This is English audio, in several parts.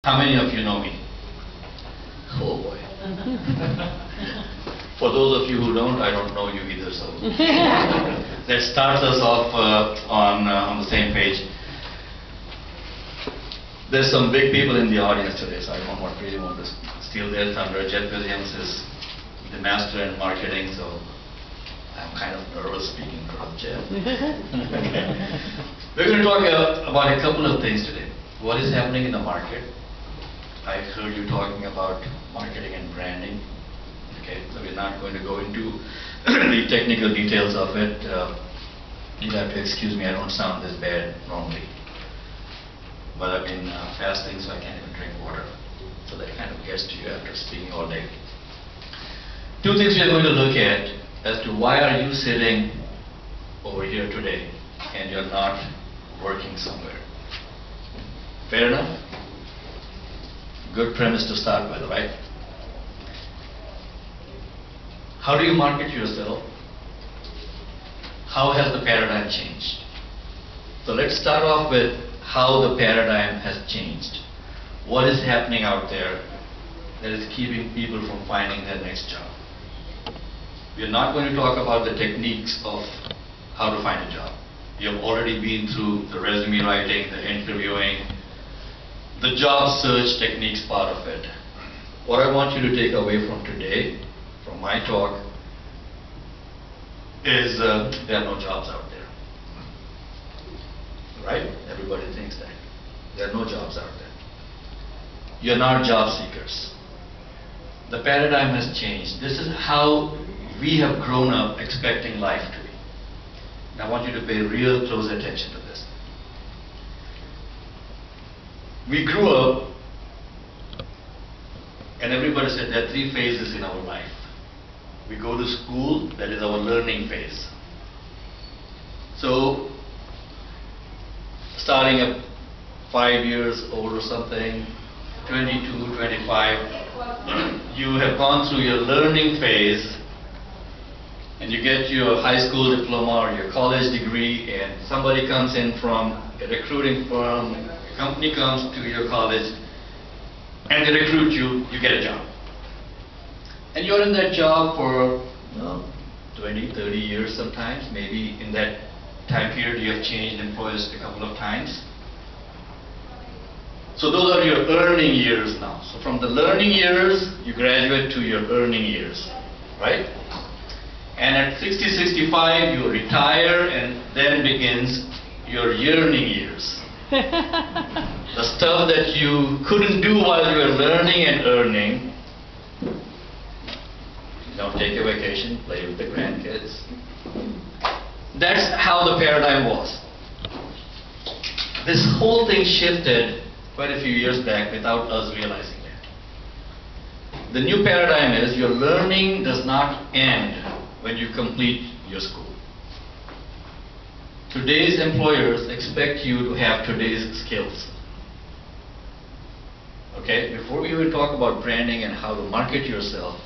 How many of you know me? Oh boy. For those of you who don't, I don't know you either, so that starts us off on the same page. There's some big people in the audience today, so I don't really want to steal their thunder. Jeff Williams is the master in marketing, so I'm kind of nervous speaking in front of Jeff. We're going to talk about a couple of things today. What is happening in the market? I heard you talking about marketing and branding. Okay, so we're not going to go into the technical details of it. You'll have to excuse me, I don't sound this bad normally. But I've been fasting, so I can't even drink water. So that kind of gets to you after speaking all day. Two things we are going to look at as to why are you sitting over here today and you're not working somewhere. Fair enough? Good premise to start with, right? How do you market yourself? How has the paradigm changed? So let's start off with how the paradigm has changed. What is happening out there that is keeping people from finding their next job? We are not going to talk about the techniques of how to find a job. You have already been through the resume writing, the interviewing, the job search techniques part of it. What I want you to take away from today, from my talk, is there are no jobs out there. Right? Everybody thinks that. There are no jobs out there. You're not job seekers. The paradigm has changed. This is how we have grown up expecting life to be. And I want you to pay real close attention to this. We grew up, and everybody said there are three phases in our life. We go to school, that is our learning phase. So, starting at 5 years old or something, 22, 25, you have gone through your learning phase, and you get your high school diploma or your college degree, and somebody comes in from a recruiting firm, a company comes to your college, and they recruit you, you get a job. And you're in that job for 20, 30 years sometimes. Maybe in that time period you have changed employers a couple of times. So those are your earning years now. So from the learning years, you graduate to your earning years, right? And at 60, 65, you retire, and then begins your yearning years. The stuff that you couldn't do while you were learning and earning. Take a vacation, play with the grandkids. That's how the paradigm was. This whole thing shifted quite a few years back without us realizing that. The new paradigm is your learning does not end when you complete your school. Today's employers expect you to have today's skills. Okay, before we even talk about branding and how to market yourself,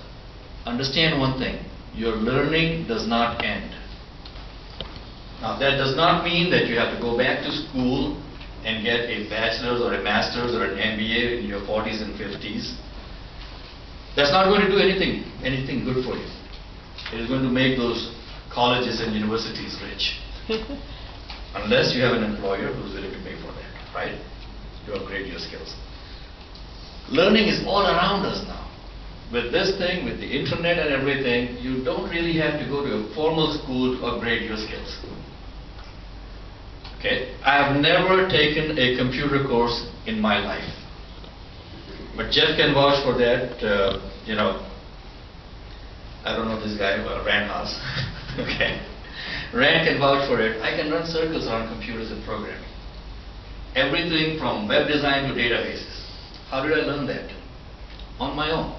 understand one thing, your learning does not end. Now that does not mean that you have to go back to school and get a bachelor's or a master's or an MBA in your 40s and 50s. That's not going to do anything good for you. It is going to make those colleges and universities rich. Unless you have an employer who's willing to pay for that, right? To upgrade your skills. Learning is all around us now. With this thing, with the internet and everything, you don't really have to go to a formal school to upgrade your skills. Okay? I have never taken a computer course in my life. But Jeff can vouch for that. I don't know this guy, Rand Haas. Okay. Rand can vouch for it. I can run circles around computers and programming. Everything from web design to databases. How did I learn that? On my own.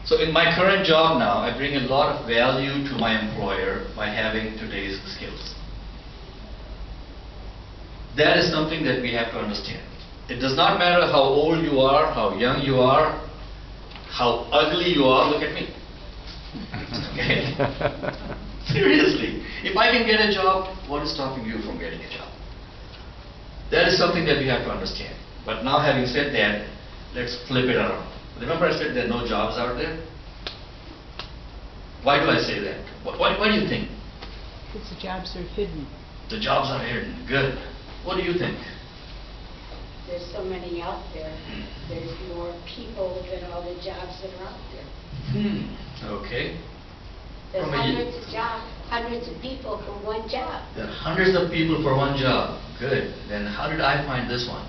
So in my current job now, I bring a lot of value to my employer by having today's skills. That is something that we have to understand. It does not matter how old you are, how young you are, how ugly you are. Look at me. Okay? Seriously. If I can get a job, what is stopping you from getting a job? That is something that we have to understand. But now, having said that, Let's flip it around. Remember I said there are no jobs out there? Why do I say that? What do you think? Because the jobs are hidden. The jobs are hidden. Good. What do you think? There's so many out there. There's more people than all the jobs that are out there. Okay. There's From a- hundreds of jobs, hundreds of people for one job. There are hundreds of people for one job. Good. Then how did I find this one?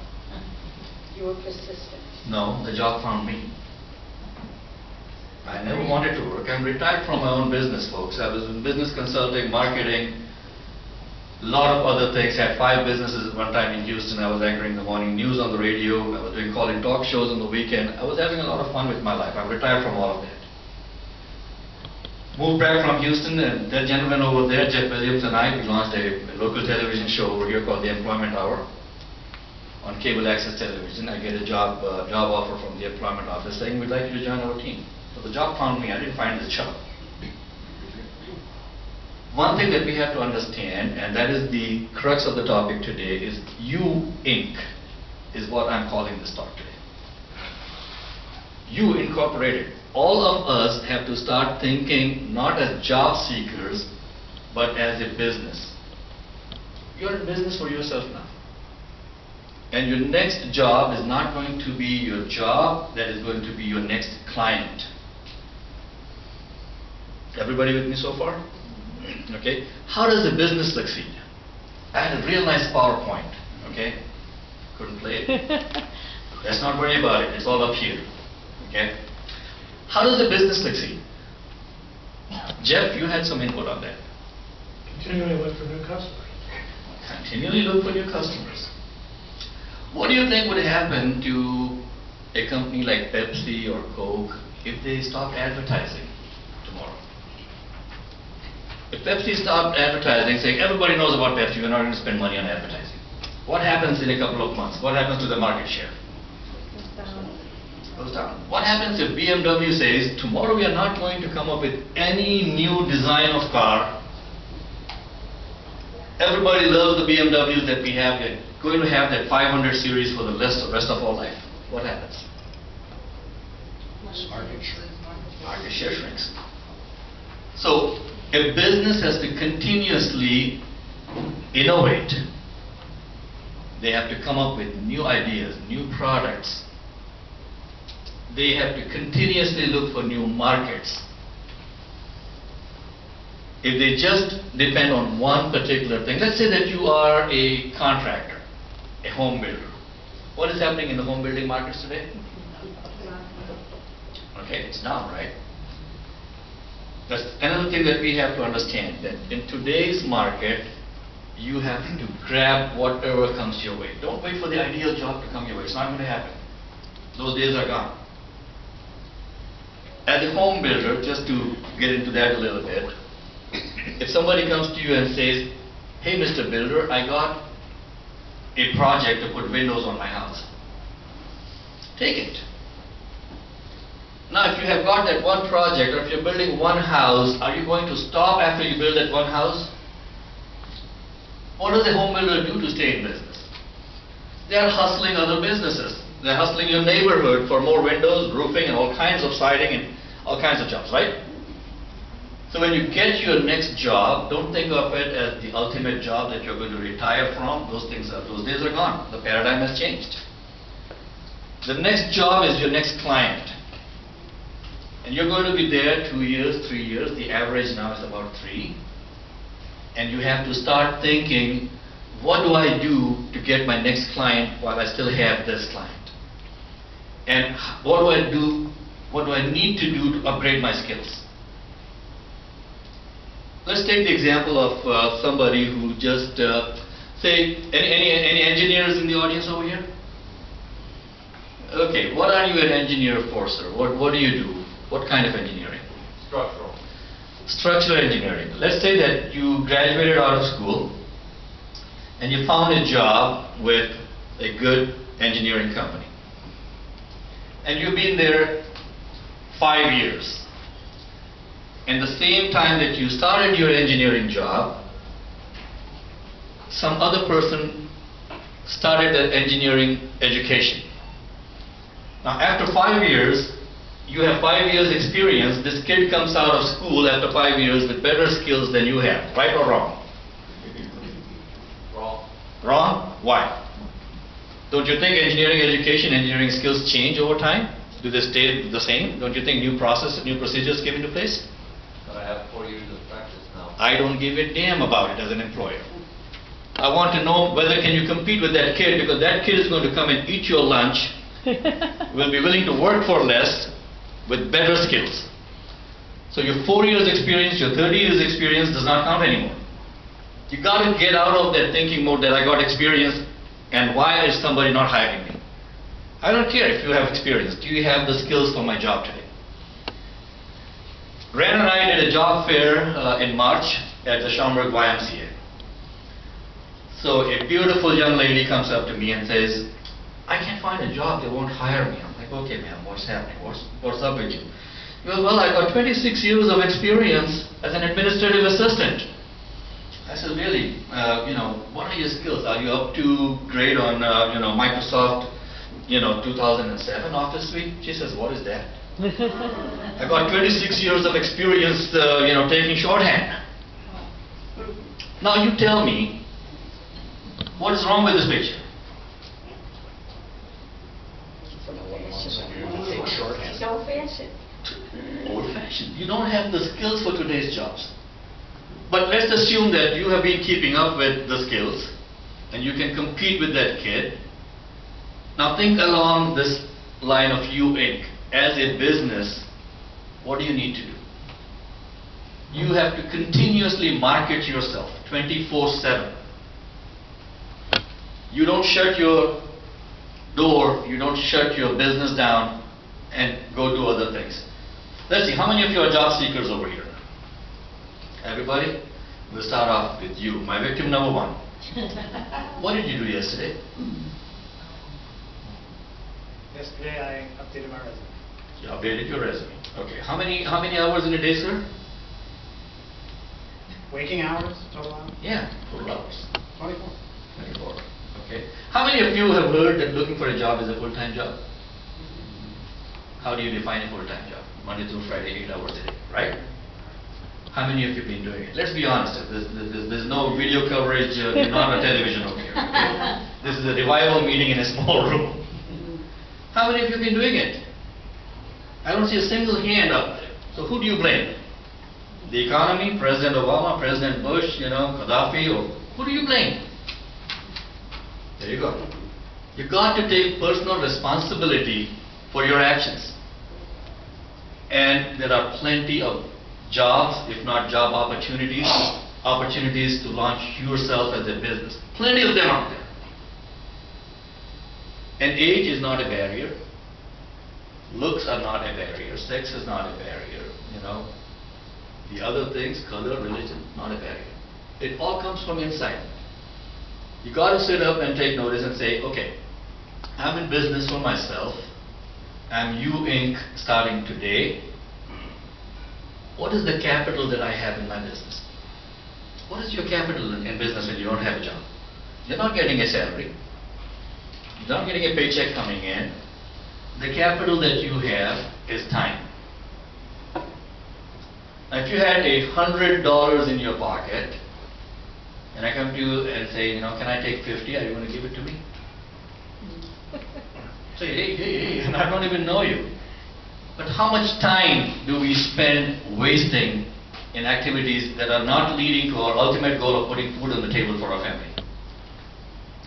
You were persistent. No, the job found me. I never wanted to work. I'm retired from my own business, folks. I was in business consulting, marketing, a lot of other things. Had 5 businesses at one time in Houston. I was anchoring the morning news on the radio. I was doing calling talk shows on the weekend. I was having a lot of fun with my life. I'm retired from all of that. Moved back from Houston, and that gentleman over there, Jeff Williams, and I, we launched a local television show over here called The Employment Hour on cable access television. I get a job offer from the employment office saying, we'd like you to join our team. So the job found me. I didn't find the job. One thing that we have to understand, and that is the crux of the topic today, is You Inc. is what I'm calling this talk today. You Incorporated. All of us have to start thinking not as job seekers, but as a business. You're in business for yourself now. And your next job is not going to be your job, that is going to be your next client. Everybody with me so far? Okay. How does a business succeed? I had a real nice PowerPoint, okay? Couldn't play it. Let's not worry about it. It's all up here, okay? How does a business succeed? Jeff, you had some input on that. Continually look for new customers. Continually look for new customers. What do you think would happen to a company like Pepsi or Coke if they stopped advertising tomorrow? If Pepsi stopped advertising, saying everybody knows about Pepsi, we're not going to spend money on advertising. What happens in a couple of months? What happens to the market share? Goes down. What happens if BMW says, tomorrow we are not going to come up with any new design of car. Everybody loves the BMWs that we have. We're going to have that 500 series for the rest of our life. What happens? Market share shrinks. So, a business has to continuously innovate. They have to come up with new ideas, new products. They have to continuously look for new markets. If they just depend on one particular thing, let's say that you are a contractor, a home builder. What is happening in the home building markets today? Okay, it's down, right? That's another thing that we have to understand, that in today's market, you have to grab whatever comes your way. Don't wait for the ideal job to come your way. It's not going to happen. Those days are gone. As a home builder, just to get into that a little bit, if somebody comes to you and says, hey Mr. Builder, I got a project to put windows on my house. Take it. Now if you have got that one project, or if you're building one house, are you going to stop after you build that one house? What does a home builder do to stay in business? They are hustling other businesses. They're hustling your neighborhood for more windows, roofing, and all kinds of siding and all kinds of jobs, right? So when you get your next job, don't think of it as the ultimate job that you're going to retire from. Those days are gone. The paradigm has changed. The next job is your next client. And you're going to be there 2 years, 3 years. The average now is about 3. And you have to start thinking, what do I do to get my next client while I still have this client? And what do I do? What do I need to do to upgrade my skills? Let's take the example of somebody who just, say, any engineers in the audience over here? Okay, what are you an engineer for, sir? What do you do? What kind of engineering? Structural. Structural engineering. Let's say that you graduated out of school and you found a job with a good engineering company. And you've been there 5 years. And the same time that you started your engineering job, some other person started that engineering education. Now, after 5 years, you have 5 years experience, this kid comes out of school after 5 years with better skills than you have, right or wrong? Wrong. Wrong? Why? Don't you think engineering education, engineering skills change over time? Do they stay the same? Don't you think new processes, new procedures came into place? But I have 4 years of practice now. I don't give a damn about it as an employer. I want to know whether can you compete with that kid, because that kid is going to come and eat your lunch, will be willing to work for less with better skills. So your 4 years experience, your 30 years experience does not count anymore. You got to get out of that thinking mode that I got experience and why is somebody not hiring me? I don't care if you have experience. Do you have the skills for my job today? Ran and I did a job fair in March at the Schaumburg YMCA. So a beautiful young lady comes up to me and says, I can't find a job, they won't hire me. I'm like, okay ma'am, what's happening? What's up with you? She goes, well, I got 26 years of experience as an administrative assistant. I said, really? What are your skills? Are you up to grade on, Microsoft, 2007 Office Suite? She says, what is that? I got 26 years of experience, taking shorthand. Now you tell me, what is wrong with this picture? It's old-fashioned. Old-fashioned. You don't have the skills for today's jobs. But let's assume that you have been keeping up with the skills and you can compete with that kid. Now think along this line of you Inc. As a business, what do you need to do? You have to continuously market yourself 24/7. You don't shut your door, you don't shut your business down and go do other things. Let's see, how many of you are job seekers over here? Everybody? We'll start off with you, my victim number one. What did you do yesterday? Yesterday I updated my resume. You updated your resume. Okay. How many hours in a day, sir? Waking hours, total hours? Yeah, total hours. 24. 24. Okay. How many of you have heard that looking for a job is a full-time job? How do you define a full-time job? Monday through Friday, 8 hours a day, right? How many of you have been doing it? Let's be honest, there's no video coverage, you're not on television over here. Okay? This is a revival meeting in a small room. How many of you have been doing it? I don't see a single hand up there. So who do you blame? The economy, President Obama, President Bush, Gaddafi, or who do you blame? There you go. You got to take personal responsibility for your actions. And there are plenty of jobs, if not job opportunities, opportunities to launch yourself as a business. Plenty of them out there. And age is not a barrier. Looks are not a barrier. Sex is not a barrier. The other things, color, religion, not a barrier. It all comes from inside. You got to sit up and take notice and say, okay, I'm in business for myself. I'm You Inc. starting today. What is the capital that I have in my business? What is your capital in business when you don't have a job? You're not getting a salary. You're not getting a paycheck coming in. The capital that you have is time. Now, if you had $100 in your pocket, and I come to you and say, can I take 50? Are you going to give it to me? Say, hey, and I don't even know you. But how much time do we spend wasting in activities that are not leading to our ultimate goal of putting food on the table for our family?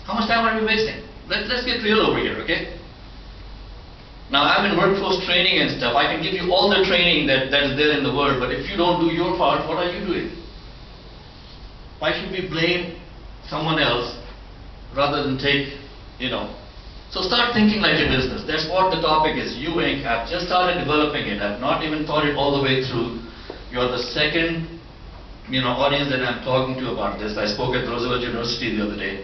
How much time are we wasting? Let's get real over here, okay? Now, I'm in workforce training and stuff. I can give you all the training that is there in the world, but if you don't do your part, what are you doing? Why should we blame someone else rather than take, So start thinking like a business. That's what the topic is. You Inc. I've just started developing it. I've not even thought it all the way through. You're the second, audience that I'm talking to about this. I spoke at Roosevelt University the other day.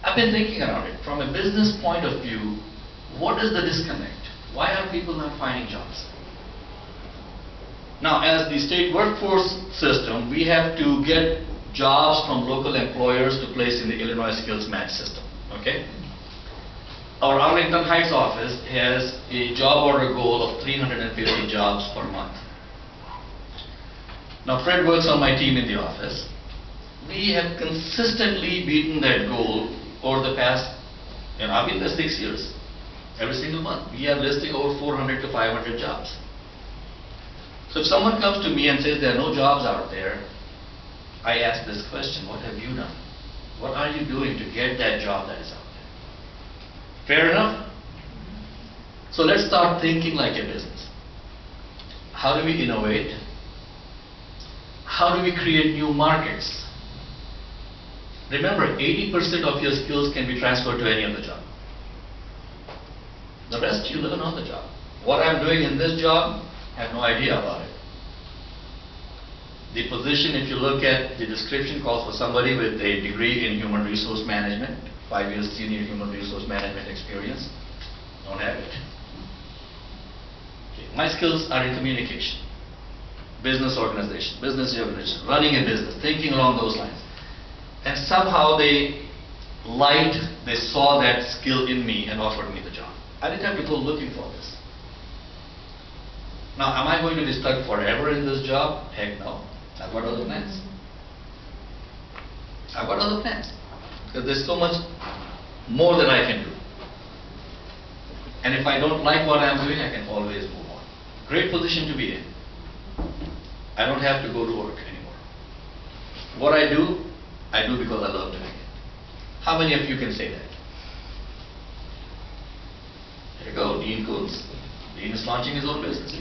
I've been thinking around it. From a business point of view, what is the disconnect? Why are people not finding jobs? Now, as the state workforce system, we have to get jobs from local employers to place in the Illinois Skills Match system. Okay? our Arlington Heights office has a job order goal of 350 jobs per month. Now Fred works on my team in the office. We have consistently beaten that goal over the past, I've been there 6 years. Every single month, we are listing over 400 to 500 jobs. So if someone comes to me and says there are no jobs out there, I ask this question, what have you done? What are you doing to get that job that is out there? Fair enough? So let's start thinking like a business. How do we innovate? How do we create new markets? Remember, 80% of your skills can be transferred to any other job. The rest you learn on the job. What I'm doing in this job, I have no idea about it. The position, if you look at the description, calls for somebody with a degree in human resource management, 5 years senior human resource management experience. Don't have it. Okay. My skills are in communication, business organization, running a business, thinking along those lines. And somehow they saw that skill in me and offered me the job. I didn't have to go looking for this. Now, am I going to be stuck forever in this job? Heck no. I've got other plans. I've got other plans. Because there's so much more that I can do. And if I don't like what I'm doing, I can always move on. Great position to be in. I don't have to go to work anymore. What I do because I love doing it. How many of you can say that? There you go, Dean Koontz. Dean is launching his own business.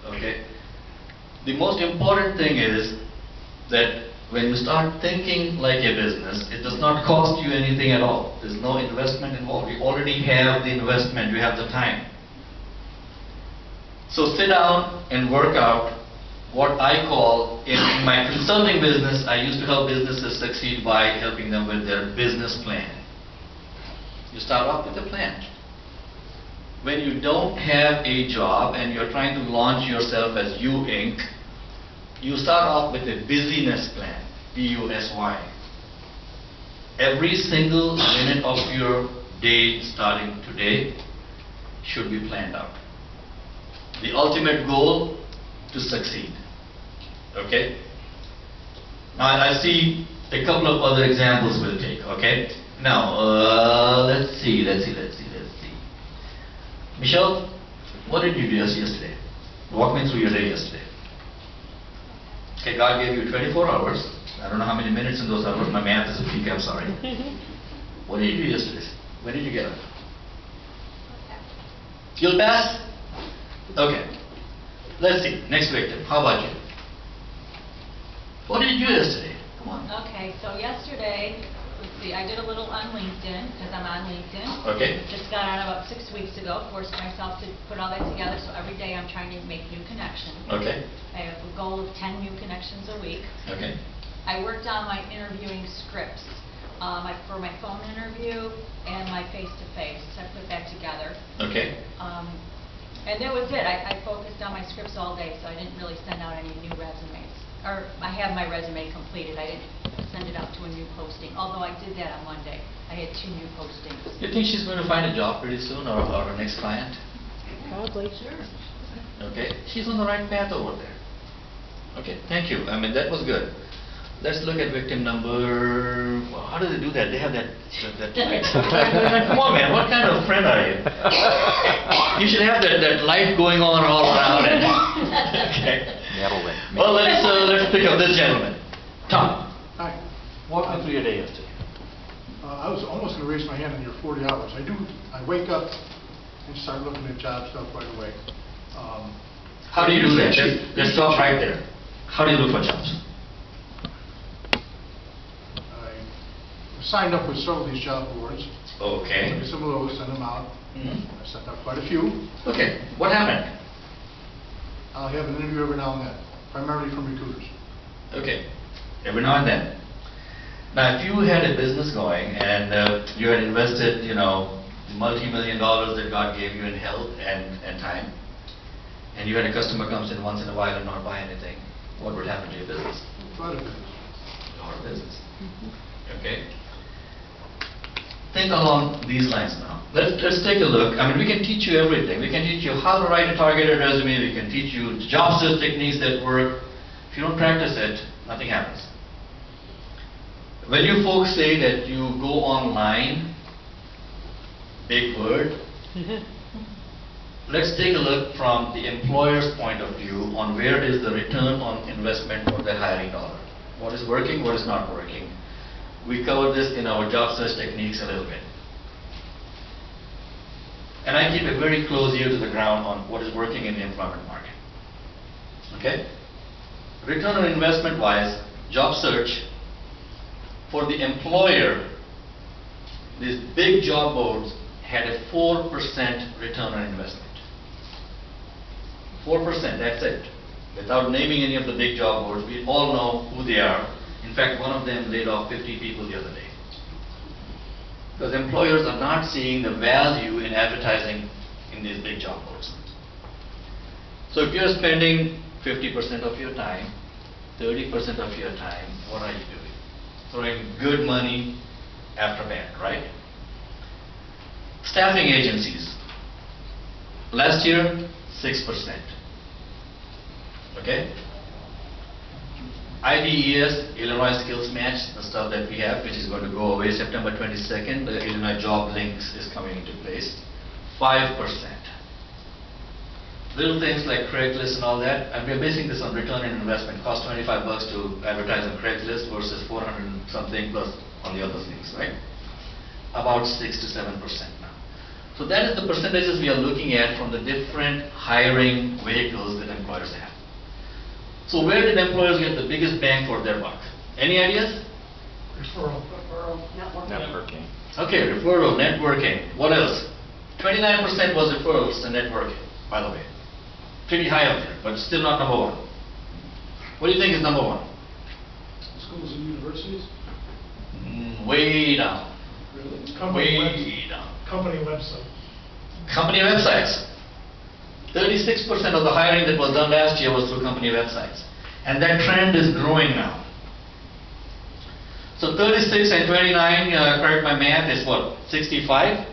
Okay? The most important thing is that when you start thinking like a business, it does not cost you anything at all. There's no investment involved. You already have the investment, you have the time. So sit down and work out what I call, in my consulting business, I used to help businesses succeed by helping them with their business plan. You start off with a plan. When you don't have a job and you're trying to launch yourself as You Inc., you start off with a busyness plan, Busy. Every single minute of your day starting today should be planned out. The ultimate goal, to succeed. Okay? Now I see a couple of other examples we'll take, okay? Now, let's see. Michelle, what did you do yesterday? Walk me through your day yesterday. Okay, God gave you 24 hours. I don't know how many minutes in those hours. My math is a peak, I'm sorry. What did you do yesterday? When did you get up? You'll pass? Okay. Let's see. Next victim. How about you? What did you do yesterday? Come on. Okay, so yesterday, let's see, I did a little on LinkedIn, because I'm on LinkedIn. Okay. Just got on about 6 weeks ago, forced myself to put all that together, so every day I'm trying to make new connections. Okay. I have a goal of 10 new connections a week. Okay. I worked on my interviewing scripts for my phone interview and my face-to-face. I put that together. Okay. And that was it. I focused on my scripts all day, so I didn't really send out any new resumes. Or I have my resume completed. I didn't send it out to a new posting, although I did that on Monday. I had 2 new postings. You think she's going to find a job pretty soon, or her next client? Probably. Sure. Okay. She's on the right path over there. Okay, thank you. I mean, that was good. Let's look at victim number. Well, how do they do that? They have that light. Come on, man. What kind of friend are you? You should have that light going on all around it. Okay. Well, let's pick up this gentleman. Tom, Hi. walk me through your day yesterday. I was almost going to raise my hand on your 40 hours. I wake up and start looking at job stuff right away. How do you do that? Let's stop right there. How do you look for jobs? I signed up with several of these job boards. Okay. Look at some of those, send them out. Mhm. I sent out quite a few. Okay. What happened? I'll have an interview every now and then, primarily from recruiters. Okay. Every now and then. Now, if you had a business going and you had invested, multi-million dollars that God gave you in health and time, and you had a customer comes in once in a while and not buy anything, what would happen to your business? Quite a business. Your business. Okay? Think along these lines now. let's take a look. I mean, we can teach you everything. We can teach you how to write a targeted resume. We can teach you job search techniques that work. If you don't practice it, nothing happens. When you folks say that you go online, big word, let's take a look from the employer's point of view on where is the return on investment for the hiring dollar. What is working, what is not working. We covered this in our job search techniques a little bit. And I keep a very close ear to the ground on what is working in the employment market. Okay? Return on investment wise, job search, for the employer, these big job boards had a 4% return on investment. 4%, that's it. Without naming any of the big job boards, we all know who they are. In fact, one of them laid off 50 people the other day. Because employers are not seeing the value in advertising in these big job boards. So if you're spending 50% of your time, 30% of your time, what are you doing? Throwing good money after bad, right? Staffing agencies. Last year, 6%. Okay? IDES, Illinois Skills Match, the stuff that we have, which is going to go away September 22nd, the Illinois Job Links is coming into place, 5%. Little things like Craigslist and all that, and we're basing this on return on investment. Cost $25 to advertise on Craigslist versus 400 something plus on the other things, right? About 6 to 7% now. So that is the percentages we are looking at from the different hiring vehicles that employers have. So where did employers get the biggest bang for their buck? Any ideas? Referral. Networking. Okay, referral, networking. What else? 29% was referrals and networking, by the way. Pretty high up there, but still not number one. What do you think is number one? Schools and universities? Way down. Really? Way down. Company website. Company websites. 36% of the hiring that was done last year was through company websites. And that trend is growing now. So 36 and 29, correct my math, is what, 65?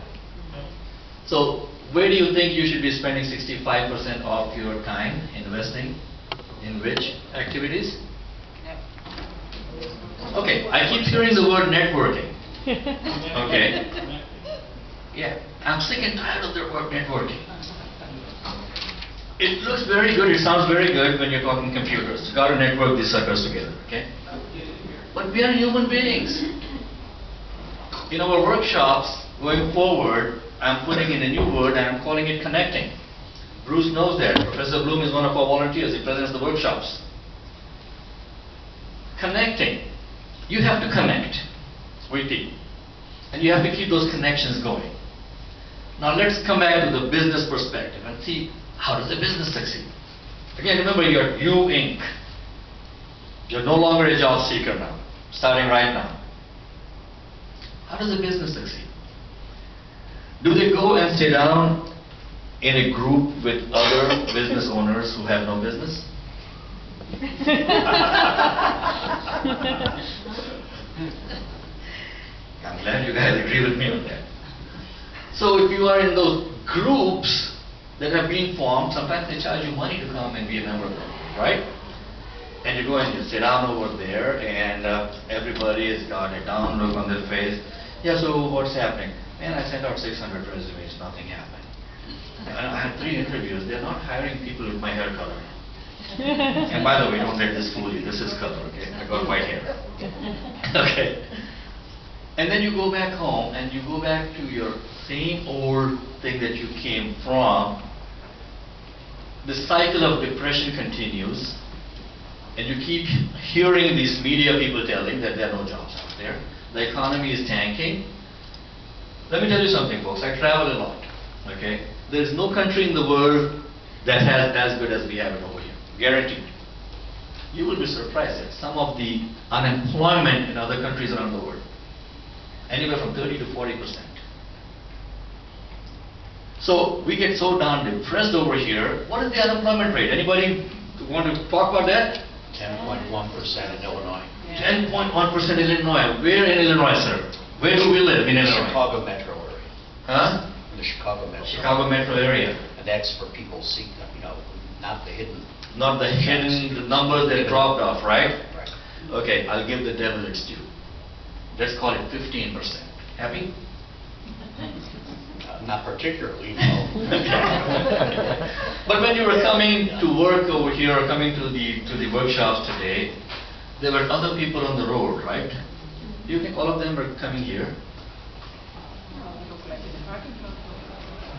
So where do you think you should be spending 65% of your time investing? In which activities? Okay, I keep hearing the word networking. Okay. Yeah, I'm sick and tired of the word networking. It looks very good, it sounds very good when you're talking computers. You got to network these suckers together, okay? But we are human beings. In our workshops, going forward, I'm putting in a new word and I'm calling it connecting. Bruce knows that. Professor Bloom is one of our volunteers. He presents the workshops. Connecting. You have to connect with people. And you have to keep those connections going. Now let's come back to the business perspective and see how does a business succeed. Again, remember you're You Inc. You're no longer a job seeker now, starting right now. How does a business succeed? Do they go and sit down in a group with other business owners who have no business? I'm glad you guys agree with me on that. So if you are in those groups that have been formed, sometimes they charge you money to come and be a member of them, right? And you go and you sit down over there and everybody has got a down look on their face. Yeah, so what's happening? Man, I sent out 600 resumes, nothing happened. And I had 3 interviews. They're not hiring people with my hair color. And by the way, don't let this fool you. This is color, okay? I got white hair. Okay. And then you go back home and you go back to your same old thing that you came from. The cycle of depression continues. And you keep hearing these media people telling that there are no jobs out there. The economy is tanking. Let me tell you something, folks. I travel a lot, okay? There is no country in the world that has as good as we have it over here. Guaranteed. You will be surprised at some of the unemployment in other countries around the world. Anywhere from 30 to 40%. So we get so darn depressed over here. What is the unemployment rate? Anybody want to talk about that? 10.1% in Illinois. 10.1% in Illinois. Where in Illinois, sir? Where do we live in Illinois? Chicago metro area. Huh? Chicago metro area. And that's for people seeking, not the hidden. Not the hidden, the numbers that dropped off, right? Right. Okay, I'll give the devil its due. Let's call it 15%. Happy? Not particularly, no. But when you were coming to work over here, or coming to the workshops today, there were other people on the road, right? Do you think all of them were coming here?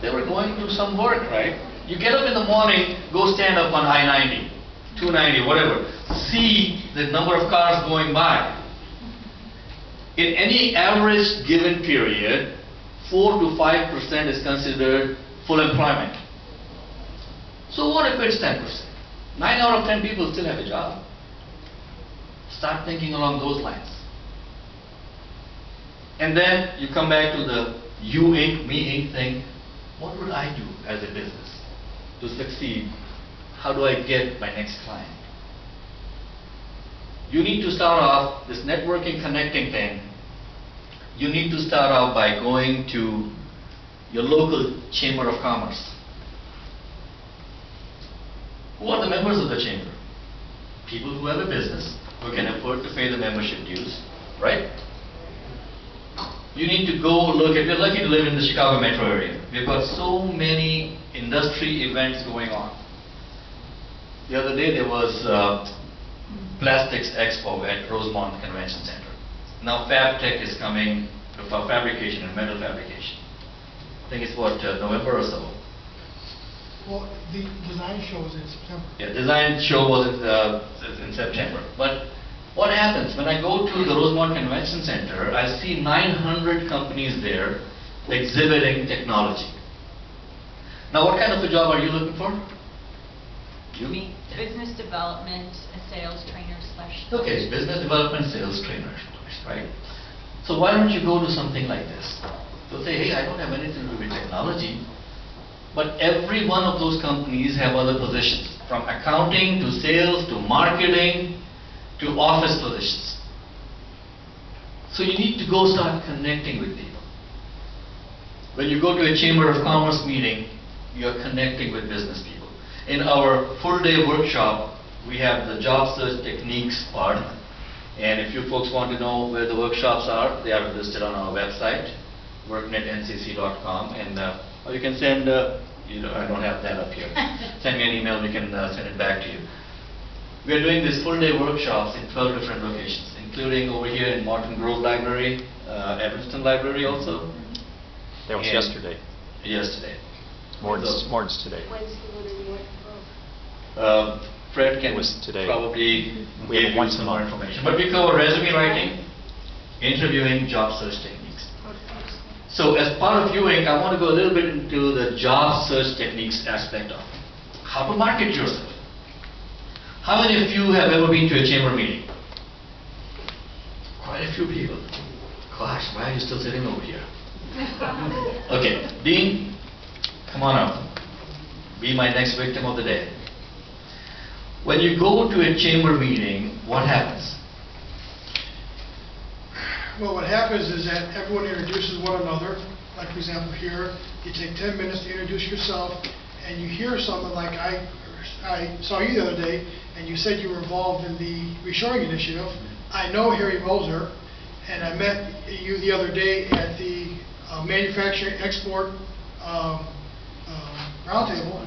They were going to some work, right? You get up in the morning, go stand up on I-90, 290, whatever. See the number of cars going by. In any average given period, 4 to 5% is considered full employment. So what if it's 10%? 9 out of 10 people still have a job. Start thinking along those lines. And then you come back to the you Inc., me Inc. thing. What would I do as a business to succeed? How do I get my next client? You need to start off this networking, connecting thing. You need to start off by going to your local Chamber of Commerce. Who are the members of the chamber? People who have a business, who can afford to pay the membership dues, right? You need to go look at, we're lucky to live in the Chicago metro area. We've got so many industry events going on. The other day there was Plastics Expo at Rosemont Convention Center. Now FabTech is coming for fabrication and metal fabrication. I think it's what, November or so. Well, the design show is in September. Yeah, design show was in September. But what happens when I go to the Rosemont Convention Center, I see 900 companies there exhibiting technology. Now what kind of a job are you looking for? You? Me, business development, a sales trainer slash. Okay, business development sales trainer, right? So why don't you go to something like this? So say, hey, I don't have anything to do with technology, but every one of those companies have other positions, from accounting to sales to marketing to office positions. So you need to go start connecting with people. When you go to a Chamber of Commerce meeting, you're connecting with business people. In our full-day workshop, we have the job search techniques part. And if you folks want to know where the workshops are, they are listed on our website, worknetncc.com. And or you can send, I don't have that up here. Send me an email, we can send it back to you. We are doing these full-day workshops in 12 different locations, including over here in Morton Grove Library, Evanston Library also. That was And yesterday. Yesterday. Mord's So, today. When's the one in North Grove? Fred can It was today. probably We have give you once a some more month. information. But we cover resume writing, interviewing, job search techniques. So as part of viewing, I want to go a little bit into the job search techniques aspect of it. How to market yourself. How many of you have ever been to a chamber meeting? Quite a few people. Gosh, why are you still sitting over here? Okay, Dean, come on up. Be my next victim of the day. When you go to a chamber meeting, what happens? Well, what happens is that everyone introduces one another. Like, for example, here, you take 10 minutes to introduce yourself, and you hear something like, I saw you the other day, and you said you were involved in the reshoring initiative. I know Harry Moser, and I met you the other day at the Manufacturing Export Roundtable.